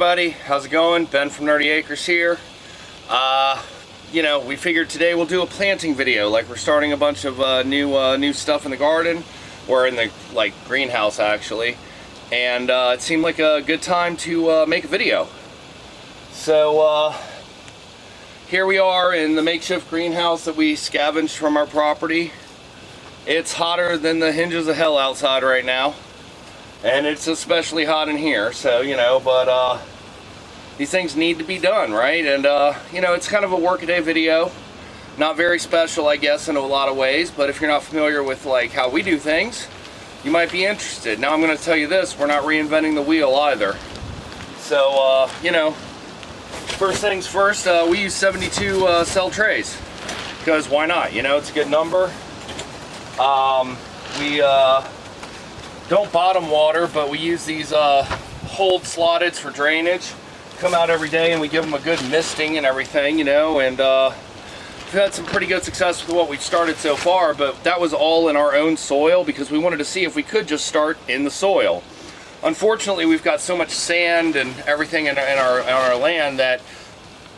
everybody, how's it going? Ben from Nerdy Acres here. We figured today we'll do a planting video. Like, we're starting a bunch of new stuff in the garden, or in the greenhouse actually, and it seemed like a good time to make a video. So here we are in the makeshift greenhouse that we scavenged from our property. It's hotter than the hinges of hell outside right now. And it's especially hot in here, so, but these things need to be done, right? And, it's kind of a workaday video. Not very special, I guess, in a lot of ways, but if you're not familiar with, how we do things, you might be interested. Now, I'm going to tell you this, we're not reinventing the wheel either. So, first things first, we use 72 cell trays, because why not? It's a good number. We don't bottom water, but we use these hold slotted for drainage. Come out every day and we give them a good misting and everything, and we've had some pretty good success with what we've started so far, but that was all in our own soil because we wanted to see if we could just start in the soil. Unfortunately, we've got so much sand and everything in our land that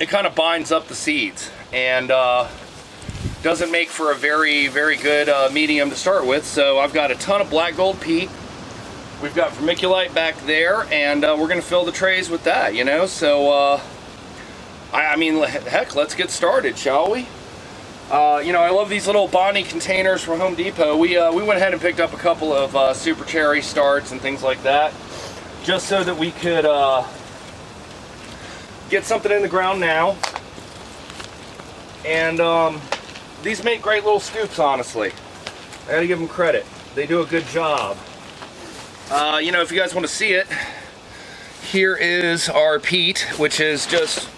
it kind of binds up the seeds and doesn't make for a very, very good medium to start with. So I've got a ton of black gold peat. We've got vermiculite back there, and we're going to fill the trays with that, So, I mean, heck, let's get started, shall we? I love these little Bonnie containers from Home Depot. We went ahead and picked up a couple of Super Cherry starts and things like that, just so that we could get something in the ground now. And these make great little scoops, honestly. I gotta give them credit. They do a good job. If you guys want to see it, here is our peat, which is just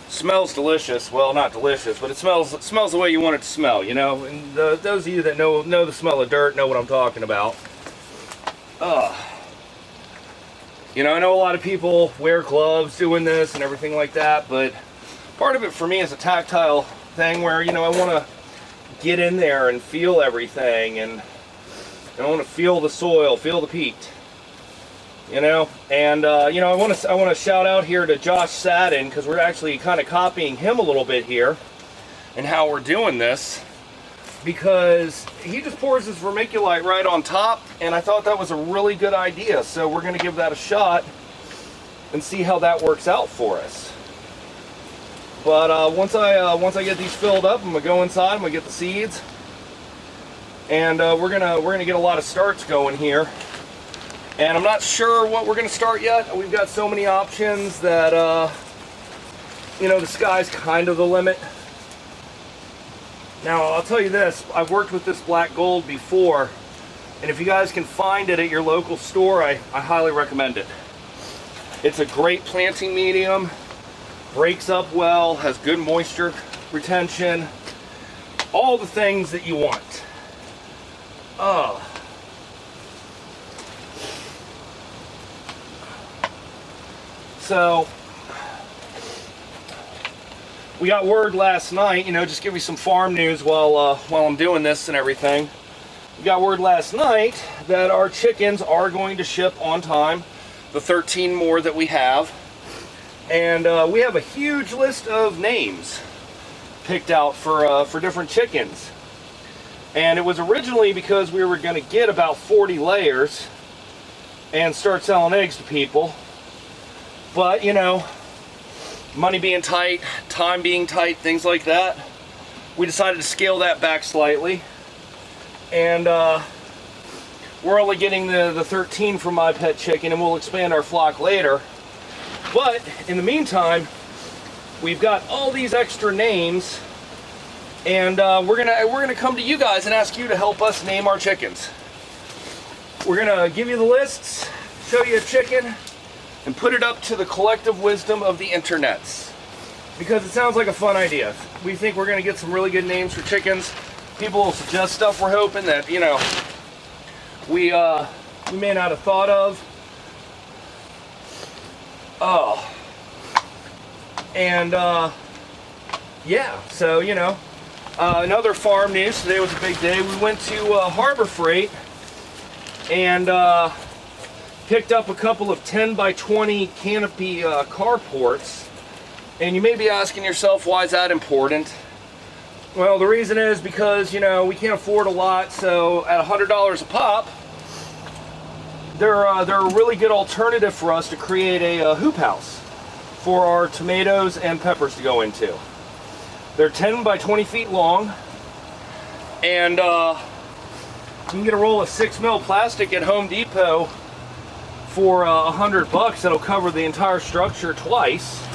smells delicious. Well, not delicious, but it smells the way you want it to smell, And those of you that know the smell of dirt know what I'm talking about. I know a lot of people wear gloves doing this and everything like that, but part of it for me is a tactile thing where, I want to get in there and feel everything, and I want to feel the soil, feel the peat, and I want to shout out here to Josh Sadin, because we're actually kind of copying him a little bit here and how we're doing this, because he just pours his vermiculite right on top, and I thought that was a really good idea. So we're going to give that a shot and see how that works out for us. But once I get these filled up, I'm gonna go inside. I'm gonna get the seeds, and we're gonna get a lot of starts going here. And I'm not sure what we're gonna start yet. We've got so many options that the sky's kind of the limit. Now I'll tell you this: I've worked with this black gold before, and if you guys can find it at your local store, I highly recommend it. It's a great planting medium. Breaks up well, has good moisture retention, all the things that you want. So we got word last night, just give you some farm news while I'm doing this and everything. We got word last night that our chickens are going to ship on time, the 13 more that we have. And we have a huge list of names picked out for different chickens. And it was originally because we were going to get about 40 layers and start selling eggs to people. But, money being tight, time being tight, things like that, we decided to scale that back slightly. And we're only getting the 13 from my pet chicken, and we'll expand our flock later. But in the meantime, we've got all these extra names, and we're gonna come to you guys and ask you to help us name our chickens. We're gonna give you the lists, show you a chicken, and put it up to the collective wisdom of the internets, because it sounds like a fun idea. We think we're gonna get some really good names for chickens. People will suggest stuff we're hoping that we may not have thought of. Yeah, so, another farm news. Today was a big day. We went to Harbor Freight and picked up a couple of 10 by 20 canopy carports, and you may be asking yourself, why is that important? Well, the reason is because, you know, we can't afford a lot, so at $100 a pop, they're a really good alternative for us to create a hoop house for our tomatoes and peppers to go into. They're 10 by 20 feet long, and you can get a roll of 6mm plastic at Home Depot for $100. That'll cover the entire structure twice.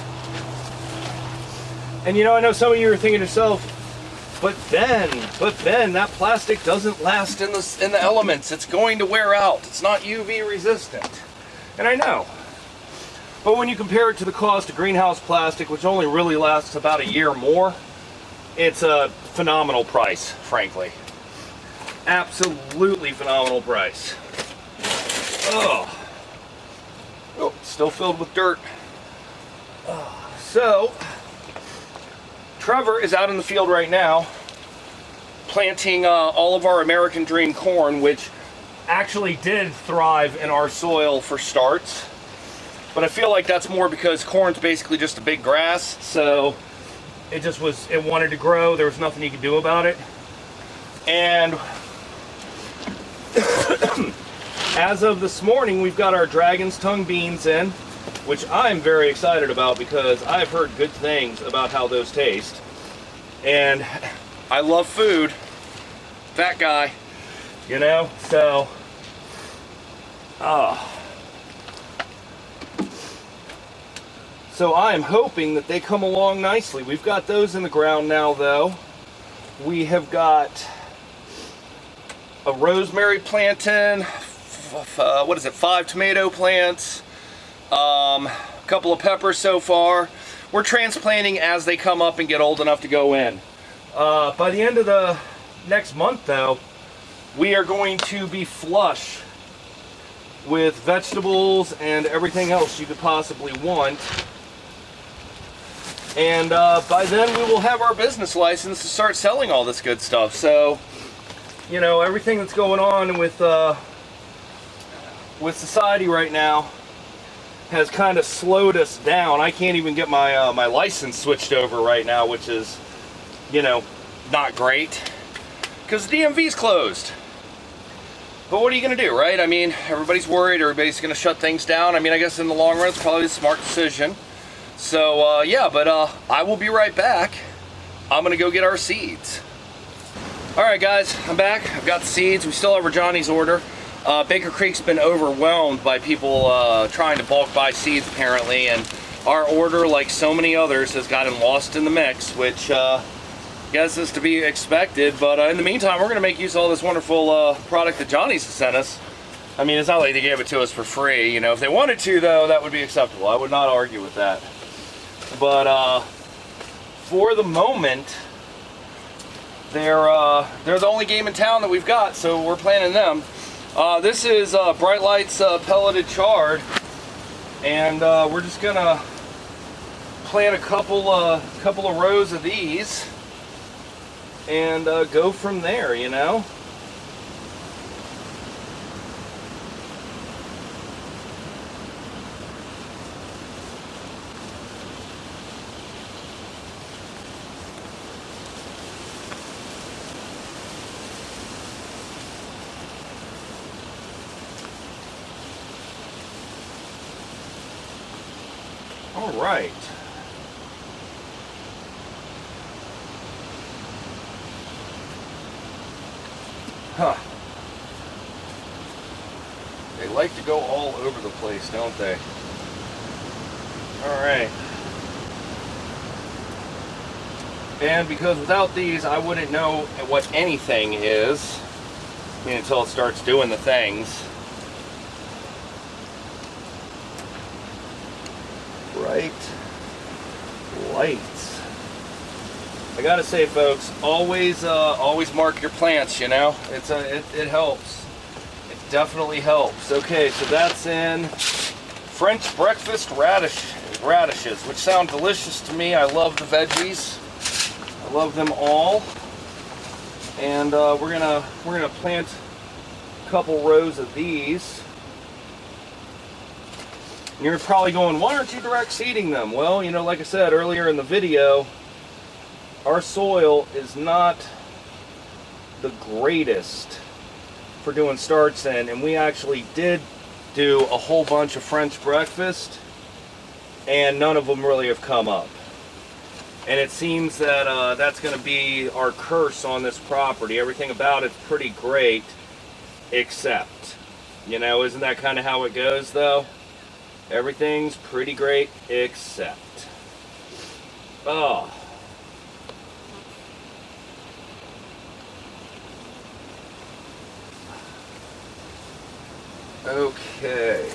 And you know, I know some of you are thinking to yourself, but Ben, that plastic doesn't last in the elements. It's going to wear out. It's not UV resistant. And I know. But when you compare it to the cost of greenhouse plastic, which only really lasts about a year more, it's a phenomenal price, frankly. Absolutely phenomenal price. Oh, still filled with dirt. So, Trevor is out in the field right now planting all of our American Dream corn, which actually did thrive in our soil for starts. But I feel like that's more because corn's basically just a big grass, so it wanted to grow. There was nothing you could do about it. And as of this morning, we've got our Dragon's Tongue beans in, which I'm very excited about because I've heard good things about how those taste. And I love food. Fat guy, you know, so so I'm hoping that they come along nicely. We've got those in the ground now, though. We have got a rosemary planting, 5 tomato plants, a couple of peppers so far. We're transplanting as they come up and get old enough to go in. By the end of the next month, though, we are going to be flush with vegetables and everything else you could possibly want. And by then we will have our business license to start selling all this good stuff. So, you know, everything that's going on with society right now has kind of slowed us down. I can't even get my my license switched over right now, which is, you know, not great because the DMV's closed. But what are you going to do, right? I mean, everybody's worried. Everybody's going to shut things down. I mean, I guess in the long run, it's probably a smart decision. So, yeah, but I will be right back. I'm going to go get our seeds. All right, guys, I'm back. I've got the seeds. We still have our Johnny's order. Baker Creek's been overwhelmed by people trying to bulk buy seeds, apparently, and our order, like so many others, has gotten lost in the mix, which I guess is to be expected. But in the meantime, we're going to make use of all this wonderful product that Johnny's has sent us. I mean, it's not like they gave it to us for free. You know, if they wanted to, though, that would be acceptable. I would not argue with that. But for the moment, they're the only game in town that we've got, so we're planting them. This is Bright Lights pelleted chard, and we're just gonna plant a couple of rows of these and go from there, you know. All right. Huh. They like to go all over the place, don't they? All right. And because without these, I wouldn't know what anything is, I mean, until it starts doing the things. Bright lights. I gotta say, folks, always mark your plants. You know, it helps. It definitely helps. Okay, so that's in French breakfast radishes, which sound delicious to me. I love the veggies. I love them all. And we're gonna plant a couple rows of these. And you're probably going, why aren't you direct seeding them? Well, you know, like I said earlier in the video, our soil is not the greatest for doing starts in, and we actually did do a whole bunch of French breakfast, and none of them really have come up. And it seems that that's going to be our curse on this property. Everything about it's pretty great, except, you know, isn't that kind of how it goes though? Everything's pretty great except. Oh. Okay,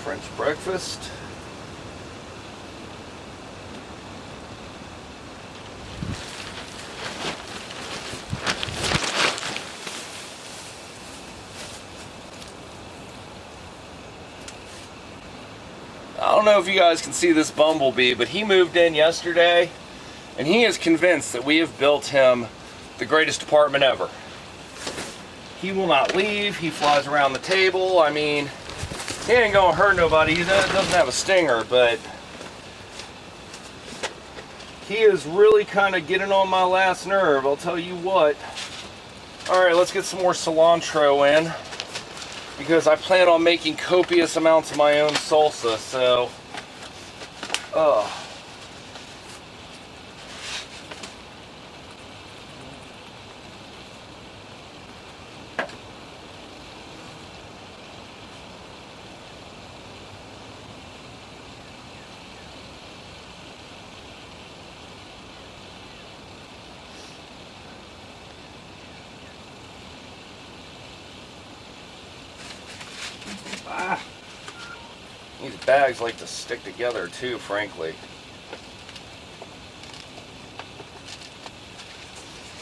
French breakfast. I don't know if you guys can see this bumblebee, but he moved in yesterday, and he is convinced that we have built him the greatest apartment ever. He will not leave. He flies around the table. I mean, he ain't gonna hurt nobody. He doesn't have a stinger, but he is really kind of getting on my last nerve, I'll tell you what. All right, let's get some more cilantro in, because I plan on making copious amounts of my own salsa, so these bags like to stick together too, frankly.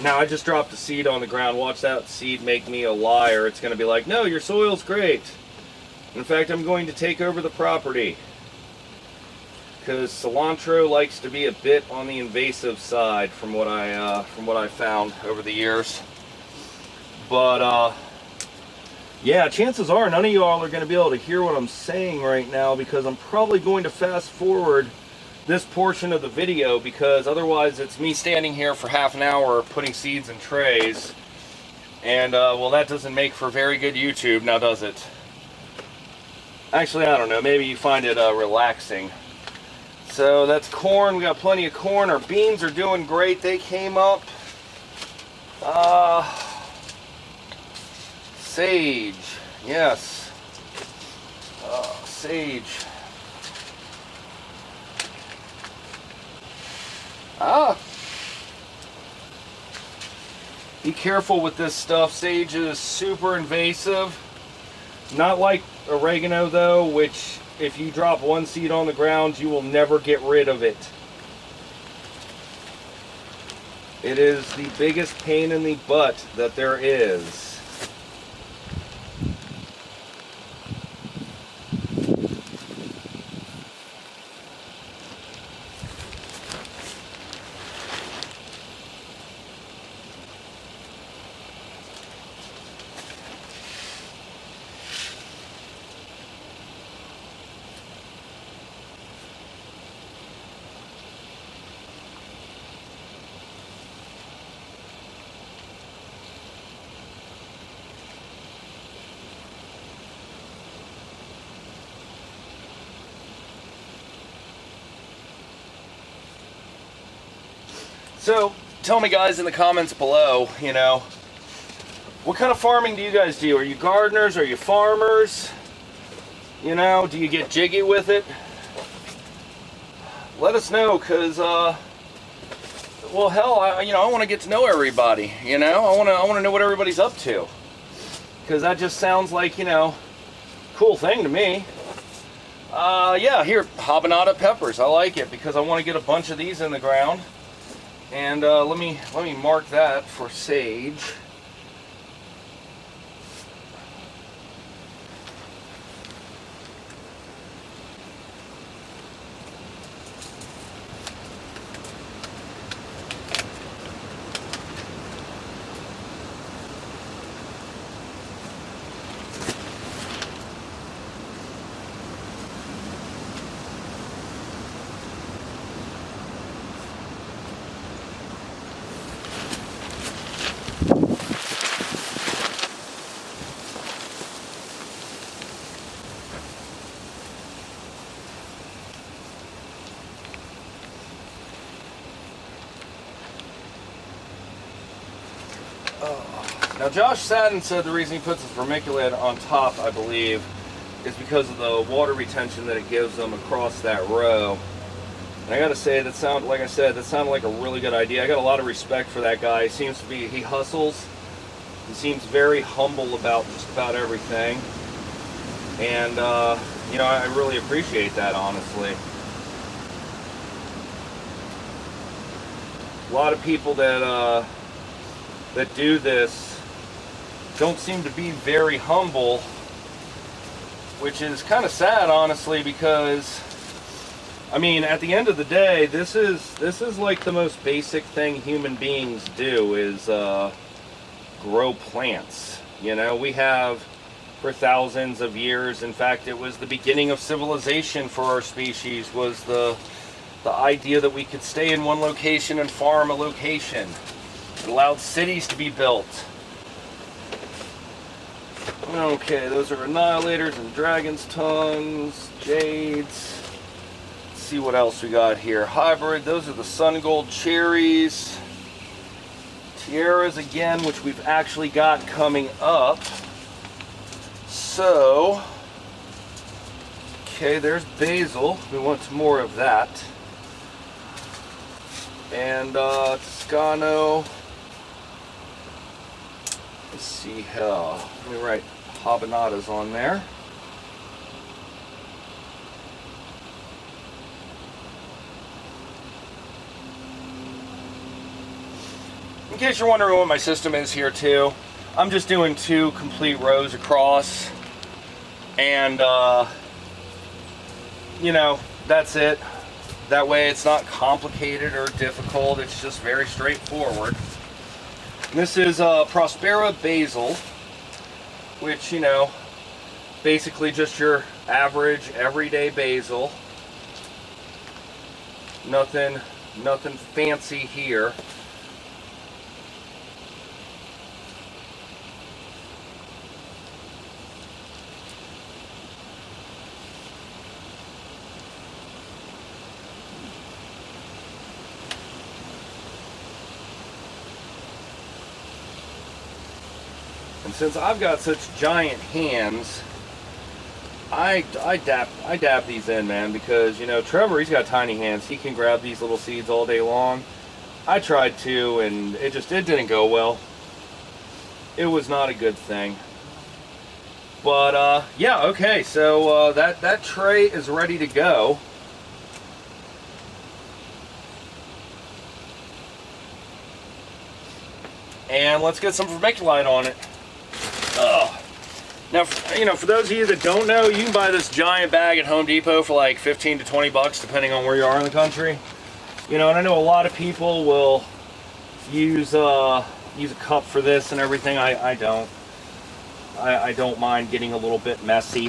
Now I just dropped a seed on the ground. Watch that seed make me a liar. It's going to be like, no, your soil's great. In fact, I'm going to take over the property, because cilantro likes to be a bit on the invasive side from what I found over the years. But yeah, chances are none of y'all are going to be able to hear what I'm saying right now, because I'm probably going to fast forward this portion of the video, because otherwise it's me standing here for half an hour putting seeds in trays, and well, that doesn't make for very good YouTube, now does it? Actually, I don't know, maybe you find it relaxing. So that's corn. We got plenty of corn. Our beans are doing great. They came up. Sage, yes. Sage. Be careful with this stuff. Sage is super invasive. Not like oregano though, which if you drop one seed on the ground, you will never get rid of it. It is the biggest pain in the butt that there is. So, tell me guys in the comments below, you know, what kind of farming do you guys do? Are you gardeners? Are you farmers? You know, do you get jiggy with it? Let us know, because, well, hell, I want to get to know everybody, you know? I want to know what everybody's up to. Because that just sounds like, you know, cool thing to me. Yeah, here, habanada peppers. I like it because I want to get a bunch of these in the ground. And let me mark that for sage. Now Josh Sadden said the reason he puts his vermiculite on top, I believe, is because of the water retention that it gives them across that row. And I gotta say, that sounded like a really good idea. I got a lot of respect for that guy. He hustles. He seems very humble about just about everything. And, you know, I really appreciate that, honestly. A lot of people that do this don't seem to be very humble, which is kind of sad, honestly, because I mean, at the end of the day, this is like the most basic thing human beings do is grow plants. You know, we have for thousands of years. In fact, it was the beginning of civilization for our species, was the idea that we could stay in one location and farm a location. It allowed cities to be built. Okay, those are annihilators and dragon's tongues, jades. Let's see what else we got here. Hybrid, those are the sun gold cherries. Tiaras again, which we've actually got coming up. So, okay, there's basil. We want some more of that. And Toscano. Let's see how. Let me write habanadas on there. In case you're wondering what my system is here too, I'm just doing 2 complete rows across, and you know, that's it. That way it's not complicated or difficult, it's just very straightforward. And this is Prospera basil, which, you know, basically just your average everyday basil. Nothing fancy here. And since I've got such giant hands, I dab these in, man, because, you know, Trevor, he's got tiny hands. He can grab these little seeds all day long. I tried to, and it didn't go well. It was not a good thing. But yeah, okay, so that tray is ready to go. And let's get some vermiculite on it. Now, you know, for those of you that don't know, you can buy this giant bag at Home Depot for like 15 to 20 bucks, depending on where you are in the country. You know, and I know a lot of people will use a cup for this and everything. I don't. I don't mind getting a little bit messy.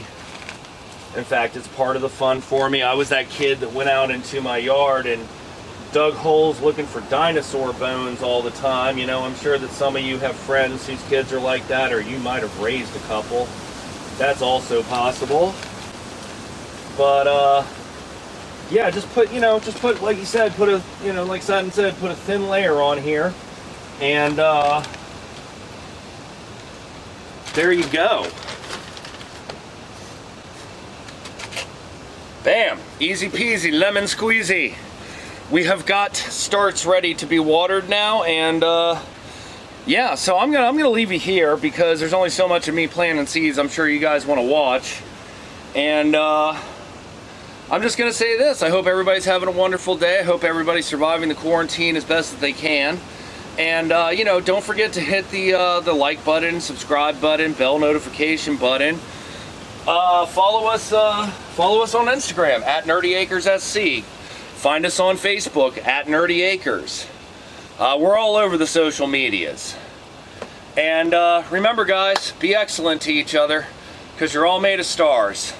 In fact, it's part of the fun for me. I was that kid that went out into my yard and dug holes looking for dinosaur bones all the time. You know, I'm sure that some of you have friends whose kids are like that, or you might have raised a couple. That's also possible. But yeah, just put, like you said, put a, you know, like Sutton said, put a thin layer on here, and there you go. Bam, easy peasy, lemon squeezy. We have got starts ready to be watered now, and yeah, so I'm gonna leave you here because there's only so much of me planting seeds I'm sure you guys want to watch. And I'm just gonna say this: I hope everybody's having a wonderful day. I hope everybody's surviving the quarantine as best as they can. And you know, don't forget to hit the like button, subscribe button, bell notification button. Follow us on Instagram at NerdyAkersSC. Find us on Facebook at Nerdy Acres. We're all over the social medias. And remember, guys, be excellent to each other, because you're all made of stars.